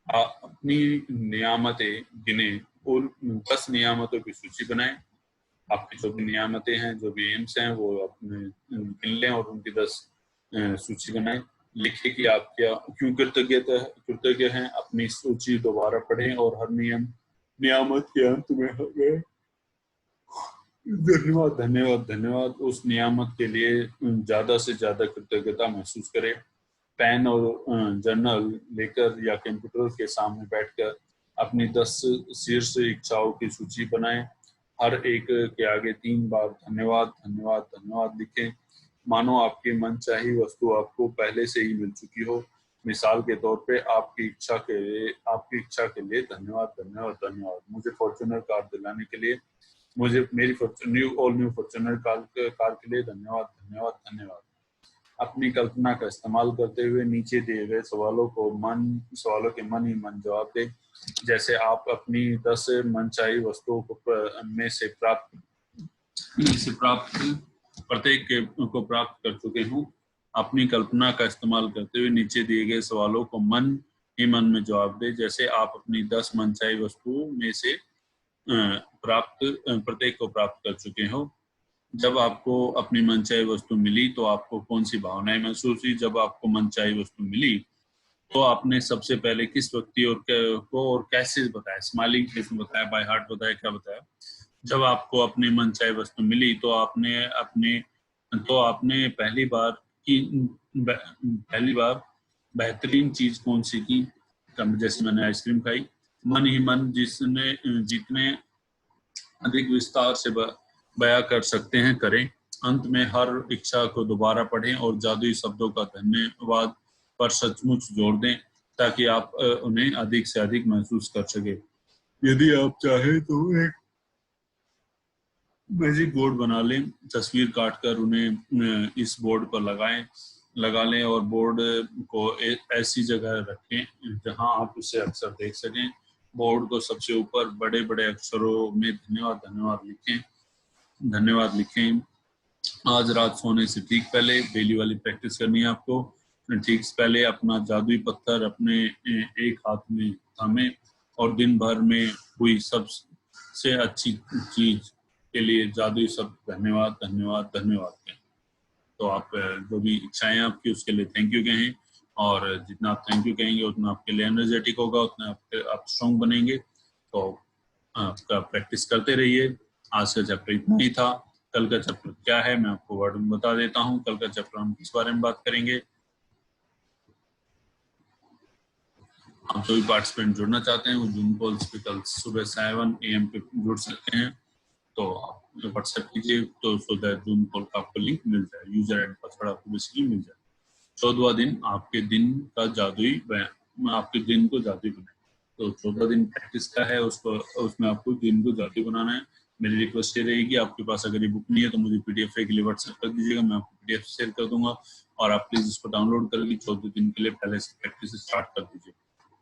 अपनी नियामतें गिने और 10 नियामतों की सूची बनाएं। आपकी जो भी नियामतें हैं, जो भी एम्स हैं, वो अपने गिन लें और उनकी 10 सूची बनाएं। लिखें कि आप क्या क्यों कृतज्ञ हैं। अपनी सूची दोबारा पढ़ें और हर नियामत के अंत में हमें धन्यवाद धन्यवाद धन्यवाद उस नियामत के लिए ज्यादा से ज्यादा कृतज्ञता महसूस करें। पेन और जर्नल लेकर या कंप्यूटर के सामने बैठकर अपनी 10 शीर्ष इच्छाओं की सूची बनाएं। हर एक के आगे 3 बार धन्यवाद धन्यवाद धन्यवाद लिखें, मानो आपकी मनचाही वस्तु आपको पहले से ही मिल चुकी हो। मिसाल के तौर पे आपकी इच्छा के लिए धन्यवाद धन्यवाद धन्यवाद। मुझे फॉर्च्यूनर कार दिलाने के लिए, मुझे मेरी न्यू फॉर्च्यूनर कार के लिए धन्यवाद धन्यवाद धन्यवाद। अपनी कल्पना का इस्तेमाल करते हुए नीचे दिए गए सवालों के मन ही मन जवाब दें। जैसे आप अपनी 10 मनचाही वस्तुओं में से प्राप्त प्रत्येक को प्राप्त कर चुके हूँ। अपनी कल्पना का इस्तेमाल करते हुए नीचे दिए गए सवालों को मन ही मन में जवाब दें। जैसे आप अपनी 10 मनचाही वस्तुओं में से प्रत्येक को प्राप्त कर चुके हो। जब आपको अपनी मनचाही वस्तु मिली तो आपको कौन सी भावनाएं महसूस हुई? जब आपको मनचाही वस्तु मिली तो आपने सबसे पहले किस व्यक्ति और कैसे बताया? स्माइलिंग फेस में बताया, बाय हार्ट बताया, क्या बताया? जब आपको अपनी मनचाही वस्तु मिली तो आपने पहली बार बेहतरीन चीज कौन सी की? जैसे मैंने आइसक्रीम खाई। मन ही मन जितने अधिक विस्तार से बयां कर सकते हैं करें। अंत में हर इच्छा को दोबारा पढ़ें और जादुई शब्दों का धन्यवाद पर सचमुच जोड़ दें ताकि आप उन्हें अधिक से अधिक महसूस कर सके। यदि आप चाहें तो एक मैजिक बोर्ड बना लें, तस्वीर काटकर उन्हें इस बोर्ड पर लगा लें और बोर्ड को ऐसी जगह रखें जहां आप उसे अक्सर देख सकें। बोर्ड को सबसे ऊपर बड़े बड़े अक्षरों में धन्यवाद लिखें। आज रात सोने से ठीक पहले डेली वाली प्रैक्टिस करनी है आपको। ठीक से पहले अपना जादुई पत्थर अपने एक हाथ में थामे और दिन भर में हुई सबसे अच्छी चीज के लिए जादुई शब्द धन्यवाद धन्यवाद धन्यवाद कहें। तो आप जो भी इच्छाएं आपकी उसके लिए थैंक यू कहें, और जितना आप थैंक यू कहेंगे उतना आपके लिए एनर्जेटिक होगा, उतना आप स्ट्रॉन्ग बनेंगे। तो आपका प्रैक्टिस करते रहिए। आज का चैप्टर इतना ही था। कल का चैप्टर क्या है मैं आपको वर्ड में बता देता हूँ। कल का चैप्टर हम किस बारे में बात करेंगे। आप जो भी पार्टिसिपेंट जुड़ना चाहते हैं वो जूम कॉल्स पे कल सुबह 7 AM पे जुड़ सकते हैं। तो आप व्हाट्सएप कीजिए तो सो दैट जूम कॉल का आपको लिंक मिल जाए, यूजर एंड पासवर्ड आपको बेसिकली मिल जाए। 14वां दिन आपके दिन का जादुई आपके दिन को जादुई बनाए। तो 14 दिन प्रैक्टिस का है, उसको उसमें आपको दिन को जादुई बनाना है। मेरी रिक्वेस्ट ये रहेगी, आपके पास अगर ये बुक नहीं है तो मुझे PDF के लिए व्हाट्सएप कर दीजिएगा, मैं आपको PDF शेयर कर दूंगा। और आप प्लीज इसको डाउनलोड करके 14 दिन के लिए पहले से प्रैक्टिस स्टार्ट कर दीजिए।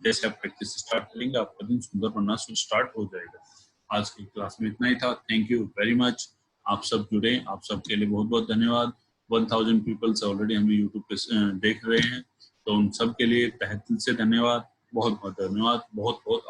जैसे आप प्रैक्टिस स्टार्ट करेंगे आपका दिन सुंदर बनना स्टार्ट हो जाएगा। आज की क्लास में इतना ही था। Thank you very much. आप सब जुड़े, आप सबके लिए बहुत बहुत धन्यवाद। 1000 पीपल्स ऑलरेडी हमें यूट्यूब पे देख रहे हैं, तो उन सब के लिए तहे दिल से धन्यवाद। बहुत बहुत धन्यवाद, बहुत बहुत